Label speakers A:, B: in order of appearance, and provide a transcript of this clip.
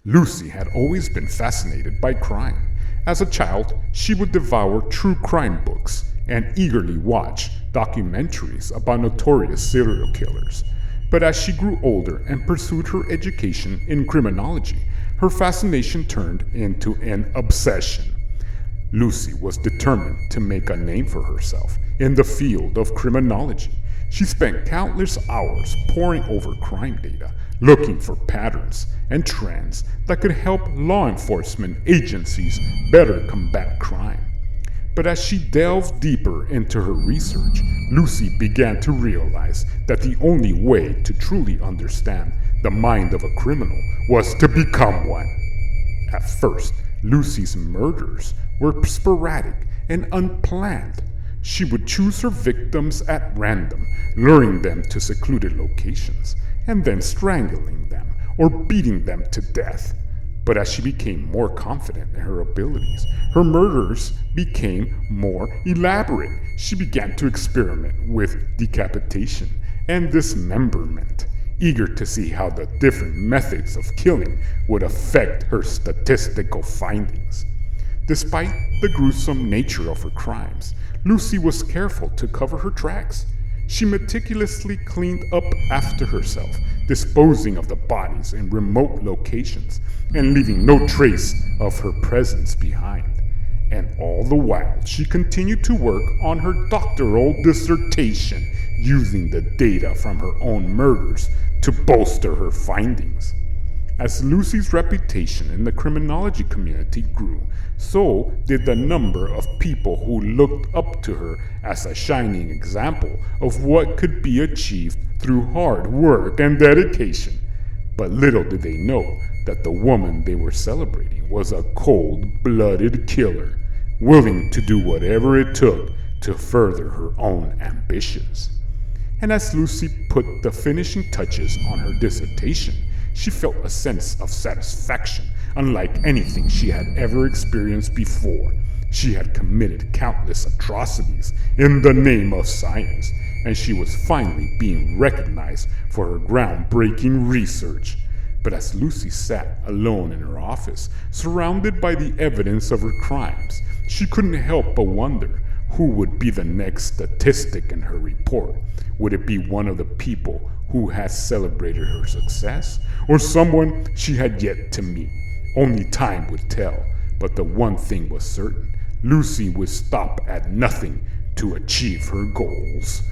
A: Lucy had always been fascinated by crime. As a child, she would devour true crime books and eagerly watch documentaries about notorious serial killers. But as she grew older and pursued her education in criminology, her fascination turned into an obsession. Lucy was determined to make a name for herself in the field of criminology. She spent countless hours poring over crime data, looking for patterns and trends that could help law enforcement agencies better combat crime. But as she delved deeper into her research, Lucy began to realize that the only way to truly understand the mind of a criminal was to become one. At first, Lucy's murders were sporadic and unplanned. She would choose her victims at random, luring them to secluded locations, and then strangling them or beating them to death. But as she became more confident in her abilities, her murders became more elaborate. She began to experiment with decapitation and dismemberment, eager to see how the different methods of killing would affect her statistical findings. Despite the gruesome nature of her crimes, Lucy was careful to cover her tracks. She meticulously cleaned up after herself, disposing of the bodies in remote locations and leaving no trace of her presence behind. And all the while, she continued to work on her doctoral dissertation, using the data from her own murders to bolster her findings. As Lucy's reputation in the criminology community grew, so did the number of people who looked up to her as a shining example of what could be achieved through hard work and dedication. But little did they know that the woman they were celebrating was a cold-blooded killer, willing to do whatever it took to further her own ambitions. And as Lucy put the finishing touches on her dissertation, she felt a sense of satisfaction unlike anything she had ever experienced before. She had committed countless atrocities in the name of science, and she was finally being recognized for her groundbreaking research. But as Lucy sat alone in her office, surrounded by the evidence of her crimes, she couldn't help but wonder who would be the next statistic in her report. Would it be one of the people who had celebrated her success, or someone she had yet to meet? Only time would tell, but the one thing was certain: Lucy would stop at nothing to achieve her goals.